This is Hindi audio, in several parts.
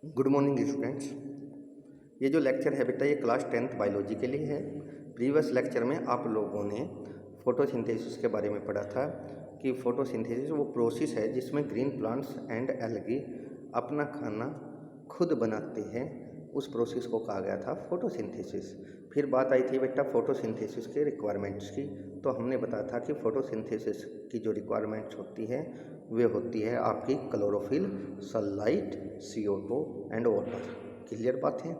Good morning students. ये जो लेक्चर है बेटा ये क्लास 10th बायोलॉजी के लिए है। प्रीवियस लेक्चर में आप लोगों ने फोटोसिंथेसिस के बारे में पढ़ा था कि फोटोसिंथेसिस वो प्रोसेस है जिसमें ग्रीन प्लांट्स एंड एल्गी अपना खाना खुद बनाते हैं। उस प्रोसेस को कहा गया था फोटोसिंथेसिस। फिर बात आई थी बेटा फोटोसिंथेसिस के रिक्वायरमेंट्स की, तो हमने बताया था कि फोटोसिंथेसिस की जो रिक्वायरमेंट्स होती है वे होती है आपकी chlorophyll, sunlight, CO2 and water. Clear बात है।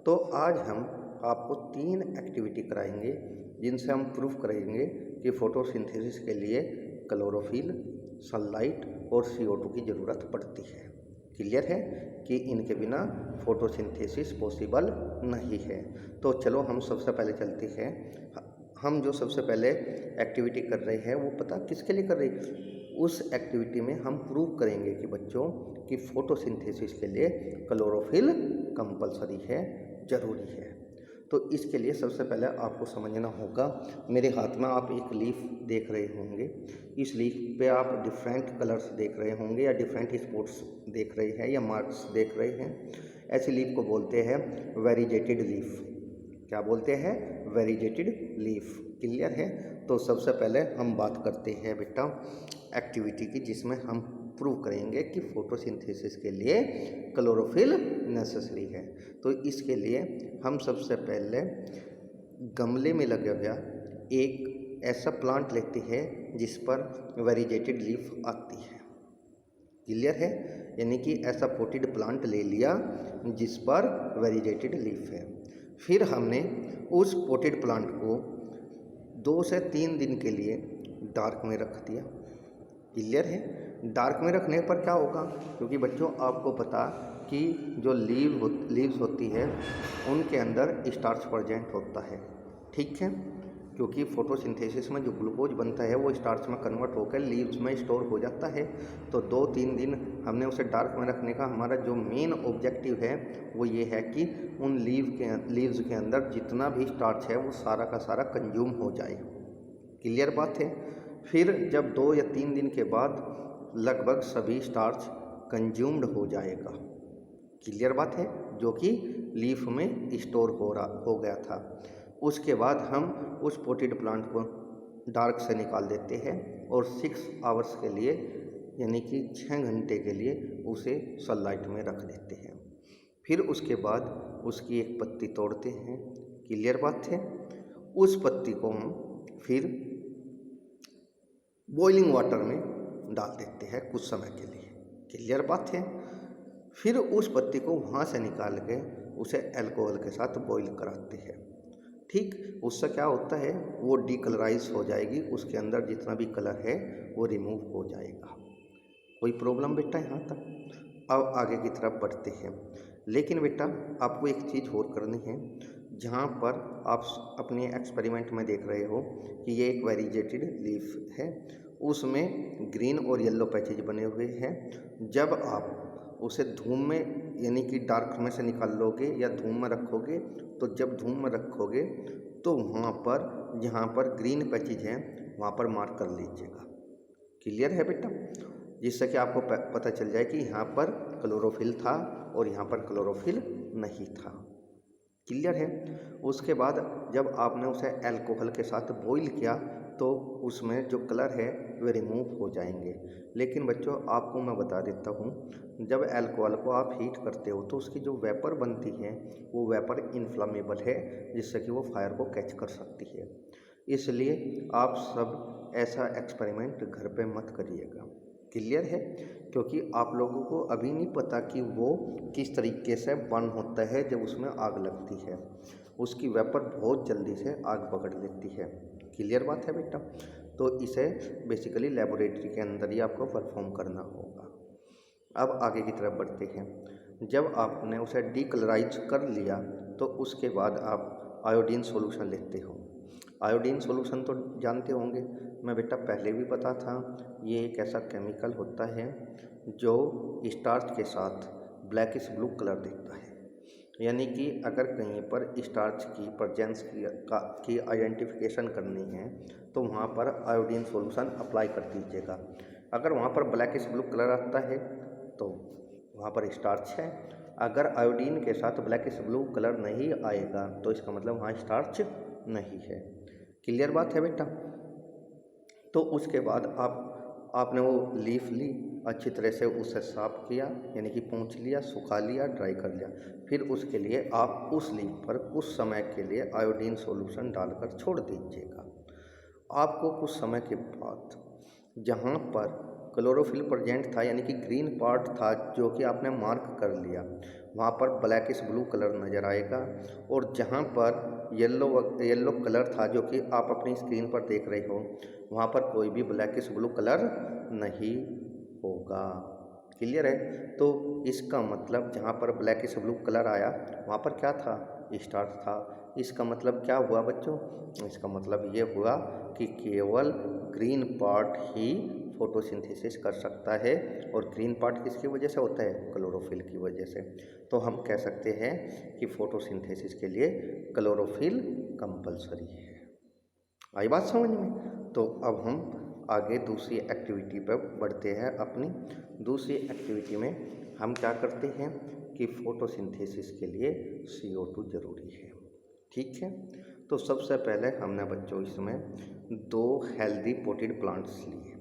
तो आज हम आपको 3 एक्टिविटी कराएंगे जिनसे हम प्रूफ करेंगे कि फोटोसिंथेसिस के लिए क्लोरोफिल, सनलाइट और CO2 की ज़रूरत पड़ती है। क्लियर है कि इनके बिना फोटोसिंथेसिस पॉसिबल नहीं है। तो चलो हम सबसे पहले चलते हैं। हम जो सबसे पहले एक्टिविटी कर रहे हैं वो पता किसके लिए कर रहे हैं? उस एक्टिविटी में हम प्रूव करेंगे कि बच्चों कि फोटोसिंथेसिस के लिए क्लोरोफिल कंपलसरी है, ज़रूरी है। तो इसके लिए सबसे पहले आपको समझना होगा, मेरे हाथ में आप एक लीफ देख रहे होंगे। इस लीफ पे आप डिफरेंट कलर्स देख रहे होंगे या डिफरेंट स्पॉट्स देख रहे हैं या मार्क्स देख रहे हैं। ऐसी लीफ को बोलते हैं वेरीजेटेड लीफ। क्या बोलते हैं? वेरीजेटेड लीफ। क्लियर है। तो सबसे पहले हम बात करते हैं बेटा एक्टिविटी की जिसमें हम प्रूव करेंगे कि फोटोसिंथेसिस के लिए क्लोरोफिल नेसेसरी है। तो इसके लिए हम सबसे पहले गमले में लगा हुआ एक ऐसा प्लांट लेते हैं जिस पर वेरीजेटेड लीफ आती है। क्लियर है। यानी कि ऐसा पोटेड प्लांट ले लिया जिस पर वेरीजेटेड लीफ है। फिर हमने उस पोटेड प्लांट को 2 से 3 दिन के लिए डार्क में रख दिया। क्लियर है। डार्क में रखने पर क्या होगा? क्योंकि बच्चों आपको पता कि जो लीव्स होती है उनके अंदर स्टार्च प्रेजेंट होता है। ठीक है। क्योंकि फोटोसिंथेसिस में जो ग्लूकोज बनता है वो स्टार्च में कन्वर्ट होकर लीव्स में स्टोर हो जाता है। तो 2-3 दिन हमने उसे डार्क में रखने का हमारा जो मेन ऑब्जेक्टिव है वो ये है कि उन लीव्स के अंदर जितना भी स्टार्च है वो सारा का सारा कंज्यूम हो जाए। क्लियर बात है। फिर जब 2 या 3 दिन के बाद लगभग सभी स्टार्च कंज्यूम्ड हो जाएगा। क्लियर बात है। जो कि लीफ में स्टोर हो गया था। उसके बाद हम उस पोटेड प्लांट को डार्क से निकाल देते हैं और 6 आवर्स के लिए यानी कि 6 घंटे के लिए उसे सनलाइट में रख देते हैं। फिर उसके बाद उसकी एक पत्ती तोड़ते हैं। क्लियर बात है। उस पत्ती को हम फिर बॉइलिंग वाटर में डाल देते हैं कुछ समय के लिए। क्लियर बात है। फिर उस पत्ती को वहाँ से निकाल के उसे अल्कोहल के साथ बॉईल कराते हैं। ठीक। उससे क्या होता है वो डीकलराइज हो जाएगी, उसके अंदर जितना भी कलर है वो रिमूव हो जाएगा। कोई प्रॉब्लम बेटा यहाँ तक? अब आगे की तरफ बढ़ते हैं। लेकिन बेटा आपको एक चीज़ और करनी है। जहाँ पर आप अपने एक्सपेरिमेंट में देख रहे हो कि ये एक वेरीजेटेड लीफ है, उसमें ग्रीन और येलो पैचेज बने हुए हैं। जब आप उसे धूम में यानी कि डार्क में से निकाल लोगे या धूम में रखोगे, तो जब धूम में रखोगे तो वहाँ पर जहाँ पर ग्रीन पैचेज हैं वहाँ पर मार्क कर लीजिएगा। क्लियर है बेटा। जिससे कि आपको पता चल जाए कि यहाँ पर क्लोरोफिल था और यहाँ पर क्लोरोफिल नहीं था। क्लियर है। उसके बाद जब आपने उसे अल्कोहल के साथ बॉईल किया तो उसमें जो कलर है वे रिमूव हो जाएंगे। लेकिन बच्चों आपको मैं बता देता हूँ, जब अल्कोहल को आप हीट करते हो तो उसकी जो वेपर बनती है वो वेपर इन्फ्लामेबल है, जिससे कि वो फायर को कैच कर सकती है। इसलिए आप सब ऐसा एक्सपेरिमेंट घर पे मत करिएगा। क्लियर है। क्योंकि आप लोगों को अभी नहीं पता कि वो किस तरीके से बर्न होता है जब उसमें आग लगती है। उसकी वेपर बहुत जल्दी से आग पकड़ लेती है। क्लियर बात है बेटा। तो इसे बेसिकली लेबोरेटरी के अंदर ही आपको परफॉर्म करना होगा। अब आगे की तरफ बढ़ते हैं। जब आपने उसे डीकलराइज कर लिया तो उसके बाद आप आयोडीन सॉल्यूशन लेते हो। आयोडीन सॉल्यूशन तो जानते होंगे, मैं बेटा पहले भी बता था। ये एक ऐसा केमिकल होता है जो स्टार्च के साथ ब्लैकिश ब्लू कलर देता है। यानी कि अगर कहीं पर स्टार्च की प्रेजेंस की आइडेंटिफिकेशन करनी है तो वहाँ पर आयोडीन सॉल्यूशन अप्लाई कर दीजिएगा। अगर वहाँ पर ब्लैकिश ब्लू कलर आता है तो वहाँ पर स्टार्च है। अगर आयोडीन के साथ ब्लैकिश ब्लू कलर नहीं आएगा तो इसका मतलब वहाँ स्टार्च नहीं है। क्लियर बात है बेटा। तो उसके बाद आपने वो लीफ ली, अच्छी तरह से उसे साफ किया, यानी कि पोंछ लिया, सुखा लिया, ड्राई कर लिया। फिर उसके लिए आप उस लीफ पर कुछ समय के लिए आयोडीन सॉल्यूशन डालकर छोड़ दीजिएगा। आपको कुछ समय के बाद जहाँ पर क्लोरोफिल प्रेजेंट था, यानी कि ग्रीन पार्ट था जो कि आपने मार्क कर लिया, वहाँ पर ब्लैकिश ब्लू कलर नज़र आएगा। और जहाँ पर येलो कलर था जो कि आप अपनी स्क्रीन पर देख रहे हो, वहाँ पर कोई भी ब्लैकिश ब्लू कलर नहीं होगा। क्लियर है। तो इसका मतलब जहाँ पर ब्लैकिश ब्लू कलर आया वहाँ पर क्या था, स्टार्च था। इसका मतलब क्या हुआ बच्चों, इसका मतलब ये हुआ कि केवल ग्रीन पार्ट ही फोटोसिंथेसिस कर सकता है। और ग्रीन पार्ट किसकी वजह से होता है, क्लोरोफिल की वजह से। तो हम कह सकते हैं कि फोटोसिंथेसिस के लिए क्लोरोफिल कंपलसरी है। आई बात समझ में। तो अब हम आगे दूसरी एक्टिविटी पर बढ़ते हैं। अपनी दूसरी एक्टिविटी में हम क्या करते हैं कि फोटोसिंथेसिस के लिए CO2 जरूरी है। ठीक है। तो सबसे पहले हमने बच्चों इसमें 2 हेल्दी पोटेड प्लांट्स लिए।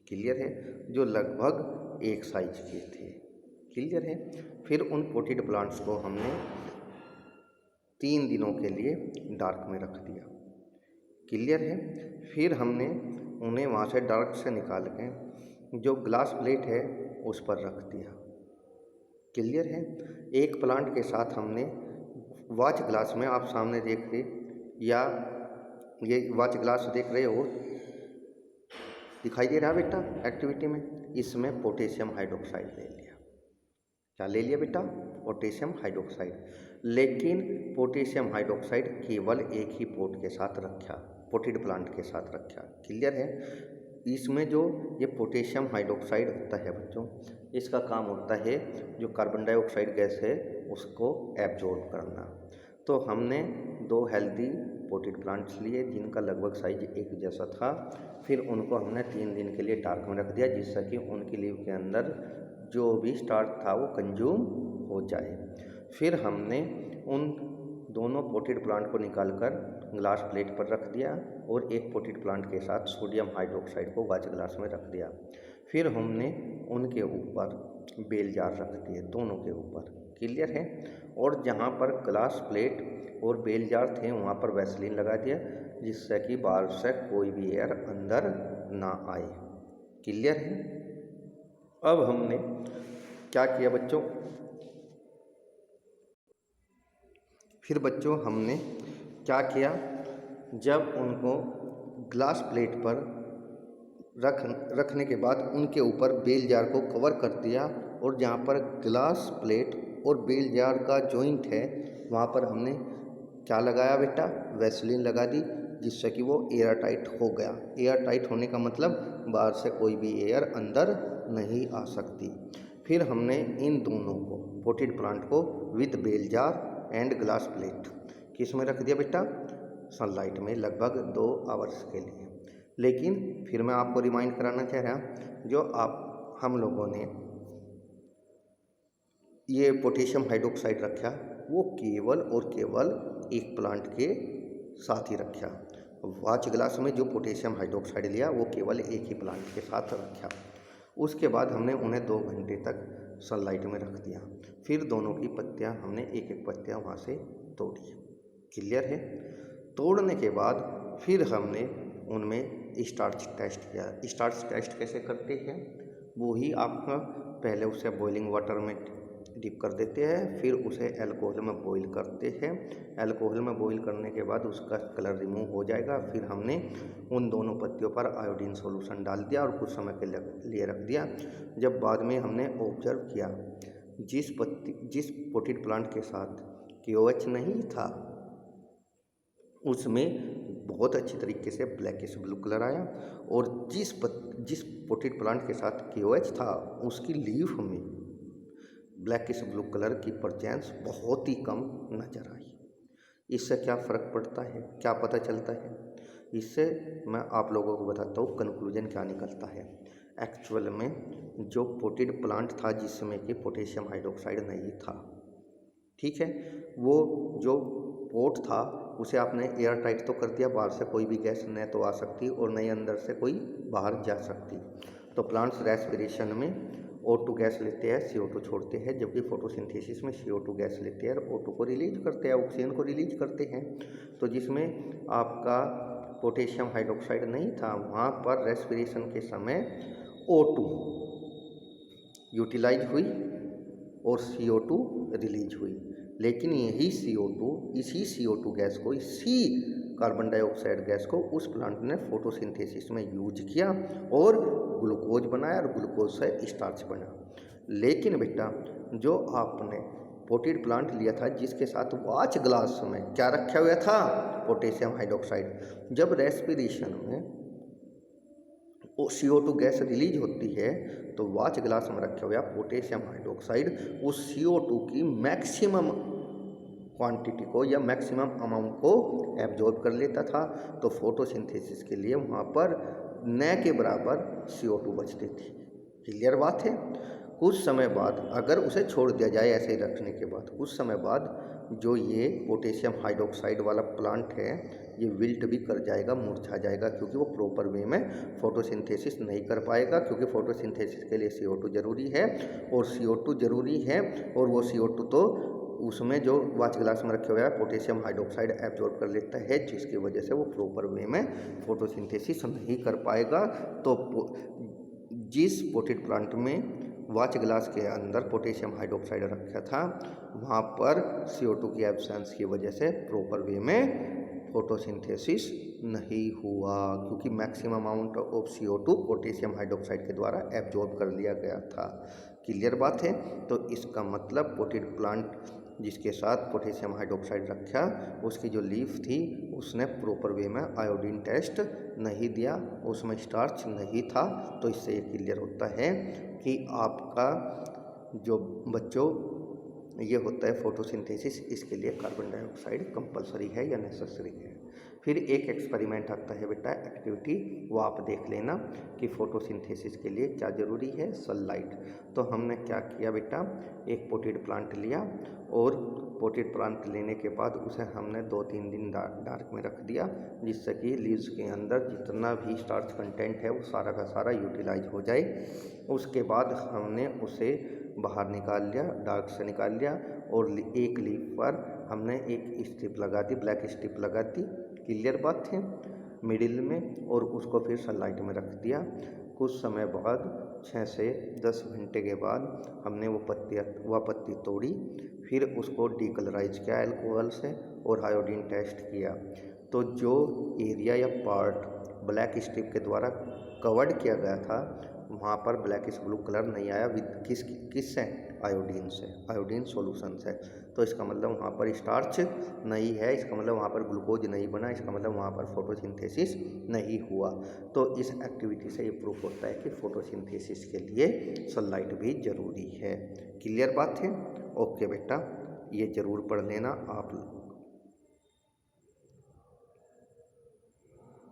क्लियर है। जो लगभग एक साइज के थे। क्लियर है। फिर उन पोटेड प्लांट्स को हमने 3 दिनों के लिए डार्क में रख दिया। क्लियर है। फिर हमने उन्हें वहाँ से डार्क से निकाल के जो ग्लास प्लेट है उस पर रख दिया। क्लियर है। एक प्लांट के साथ हमने वॉच ग्लास में, आप सामने देख रहे या ये वॉच ग्लास देख रहे हो, दिखाई दे रहा है बेटा एक्टिविटी में, इसमें पोटेशियम हाइड्रोक्साइड ले लिया। क्या ले लिया बेटा, पोटेशियम हाइड्रोक्साइड। लेकिन पोटेशियम हाइड्रोक्साइड केवल एक ही पोट के साथ रखा, पोटेड प्लांट के साथ रखा। क्लियर है। इसमें जो ये पोटेशियम हाइड्रोक्साइड होता है बच्चों, इसका काम होता है जो कार्बन डाइऑक्साइड गैस है उसको एब्जॉर्ब करना। तो हमने 2 हेल्दी पोटेड प्लांट्स लिए जिनका लगभग साइज एक जैसा था। फिर उनको हमने 3 दिन के लिए डार्क में रख दिया, जिससे कि उनकी लीव के अंदर जो भी स्टार्च था वो कंज्यूम हो जाए। फिर हमने उन दोनों पोटेड प्लांट को निकालकर ग्लास प्लेट पर रख दिया और एक पोटेड प्लांट के साथ सोडियम हाइड्रोक्साइड को वाच ग्लास में रख दिया। फिर हमने उनके ऊपर बेल जार रख दिए, दोनों के ऊपर। क्लियर है। और जहाँ पर ग्लास प्लेट और बेल जार थे वहाँ पर वैसलीन लगा दिया, जिससे कि बाहर से कोई भी एयर अंदर ना आए। क्लियर है। अब हमने क्या किया बच्चों, फिर बच्चों हमने क्या किया, जब उनको ग्लास प्लेट पर रखने के बाद उनके ऊपर बेल जार को कवर कर दिया और जहाँ पर ग्लास प्लेट और बेल जार का जॉइंट है वहाँ पर हमने क्या लगाया बेटा, वैसलीन लगा दी, जिससे कि वो एयर टाइट हो गया। एयर टाइट होने का मतलब बाहर से कोई भी एयर अंदर नहीं आ सकती। फिर हमने इन दोनों को, पोटेड प्लांट को with bell jar and glass plate किस में रख दिया बेटा, सनलाइट में लगभग 2 आवर्स के लिए। लेकिन फिर मैं आपको रिमाइंड कराना चाह रहा, जो हम लोगों ने ये पोटेशियम हाइड्रोक्साइड रखा वो केवल और केवल एक प्लांट के साथ ही रखा। वाच ग्लास में जो पोटेशियम हाइड्रोक्साइड लिया वो केवल एक ही प्लांट के साथ रखा। उसके बाद हमने उन्हें 2 घंटे तक सनलाइट में रख दिया। फिर दोनों की पत्तियां हमने एक एक पत्तियां वहाँ से तोड़ी। क्लियर है। तोड़ने के बाद फिर हमने उनमें स्टार्च टेस्ट किया। स्टार्च टेस्ट कैसे करते हैं, वो ही आपका पहले उसे बॉइलिंग वाटर में डिप कर देते हैं, फिर उसे अल्कोहल में बॉईल करते हैं। अल्कोहल में बॉईल करने के बाद उसका कलर रिमूव हो जाएगा। फिर हमने उन दोनों पत्तियों पर आयोडीन सॉल्यूशन डाल दिया और कुछ समय के लिए रख दिया। जब बाद में हमने ऑब्जर्व किया जिस पोटेड प्लांट के साथ KOH नहीं था उसमें बहुत अच्छी तरीके से ब्लैकिश ब्लू कलर आया, और जिस पोटेड प्लांट के साथ KOH था उसकी लीफ में ब्लैकिश ब्लू कलर की प्रेजेंस बहुत ही कम नज़र आई। इससे क्या फ़र्क पड़ता है, क्या पता चलता है, इससे मैं आप लोगों को बताता हूँ कंक्लूजन क्या निकलता है। एक्चुअल में जो पोटेड प्लांट था जिसमें कि पोटेशियम हाइड्रोक्साइड नहीं था, ठीक है, वो जो पोट था उसे आपने एयर टाइट तो कर दिया, बाहर से कोई भी गैस न तो आ सकती और न ही अंदर से कोई बाहर जा सकती। तो प्लांट्स रेस्पिरेशन में O2 गैस लेते हैं, CO2 छोड़ते हैं, जबकि फोटोसिंथेसिस में CO2 गैस लेते हैं और O2 को रिलीज करते हैं, ऑक्सीजन को रिलीज करते हैं। तो जिसमें आपका पोटेशियम हाइड्रोक्साइड नहीं था वहाँ पर रेस्पिरेशन के समय O2 यूटिलाइज हुई और CO2 रिलीज हुई। लेकिन यही CO2, इसी CO2 गैस को, इसी कार्बन डाइऑक्साइड गैस को उस प्लांट ने फोटोसिंथेसिस में यूज किया और ग्लूकोज बनाया और ग्लूकोज से स्टार्च बना। लेकिन बेटा जो आपने पोटेड प्लांट लिया था जिसके साथ वाच ग्लास में क्या रखा हुआ था, पोटेशियम हाइड्रोक्साइड, जब रेस्पिरेशन में वो CO2 गैस रिलीज होती है तो वाच ग्लास में रखा हुआ पोटेशियम हाइड्रोक्साइड उस CO2 की मैक्सिमम क्वांटिटी को या मैक्सिमम अमाउंट को एब्जॉर्ब कर लेता था। तो फोटोसिंथेसिस के लिए वहाँ पर न के बराबर CO2 बचती थी। क्लियर बात है। कुछ समय बाद अगर उसे छोड़ दिया जाए ऐसे ही रखने के बाद, कुछ समय बाद जो ये पोटेशियम हाइड्रोक्साइड वाला प्लांट है ये विल्ट भी कर जाएगा, मुरझा जाएगा, क्योंकि वो प्रॉपर वे में फोटोसिंथेसिस नहीं कर पाएगा, क्योंकि फोटोसिंथेसिस के लिए CO2 जरूरी है और CO2 जरूरी है और वो CO2 तो उसमें जो वाच ग्लास में रखे हुए है पोटेशियम हाइड्रोक्साइड एब्जॉर्ब कर लेता है, जिसकी वजह से वो प्रॉपर वे में फोटोसिंथेसिस नहीं कर पाएगा। तो जिस पोटेड प्लांट में वाच ग्लास के अंदर पोटेशियम हाइड्रोक्साइड रखा था वहाँ पर CO2 की एब्सेंस की वजह से प्रॉपर वे में फोटोसिंथेसिस नहीं हुआ, क्योंकि maximum amount of CO2 potassium hydroxide के द्वारा एब्जॉर्ब कर लिया गया था। क्लियर बात है। तो इसका मतलब पोटेड प्लांट जिसके साथ पोटेशियम हाइड्रोक्साइड रखा उसकी जो लीफ थी उसने प्रॉपर वे में आयोडीन टेस्ट नहीं दिया, उसमें स्टार्च नहीं था। तो इससे ये क्लियर होता है कि आपका जो बच्चों ये होता है फोटोसिंथेसिस, इसके लिए कार्बन डाइऑक्साइड कंपलसरी है या नेसेसरी है। फिर एक एक्सपेरिमेंट आता है बेटा एक्टिविटी, वो आप देख लेना कि फोटोसिंथेसिस के लिए क्या ज़रूरी है, सनलाइट। तो हमने क्या किया बेटा, एक पोटेड प्लांट लिया और पोटेड प्लांट लेने के बाद उसे हमने 2-3 दिन डार्क में रख दिया, जिससे कि लीव्स के अंदर जितना भी स्टार्च कंटेंट है वो सारा का सारा यूटिलाइज हो जाए। उसके बाद हमने उसे बाहर निकाल लिया, डार्क से निकाल लिया और एक लीफ पर हमने एक स्ट्रिप लगा दी, ब्लैक स्ट्रिप लगा दी। क्लियर बात है। मिडिल में, और उसको फिर सनलाइट में रख दिया। कुछ समय बाद 6 से 10 घंटे के बाद हमने वो पत्ती तोड़ी, फिर उसको डीकलराइज किया अल्कोहल से और आयोडीन टेस्ट किया। तो जो एरिया या पार्ट ब्लैक स्ट्रिप के द्वारा कवर्ड किया गया था वहाँ पर ब्लैकिश ब्लू कलर नहीं आया, विद किस से, आयोडीन से, आयोडीन सॉल्यूशन से। तो इसका मतलब वहाँ पर स्टार्च नहीं है, इसका मतलब वहाँ पर ग्लूकोज नहीं बना, इसका मतलब वहाँ पर फोटोसिंथेसिस नहीं हुआ। तो इस एक्टिविटी से ये प्रूफ होता है कि फोटोसिंथेसिस के लिए सनलाइट भी ज़रूरी है। क्लियर बात है। ओके बेटा, ये ज़रूर पढ़ लेना आप।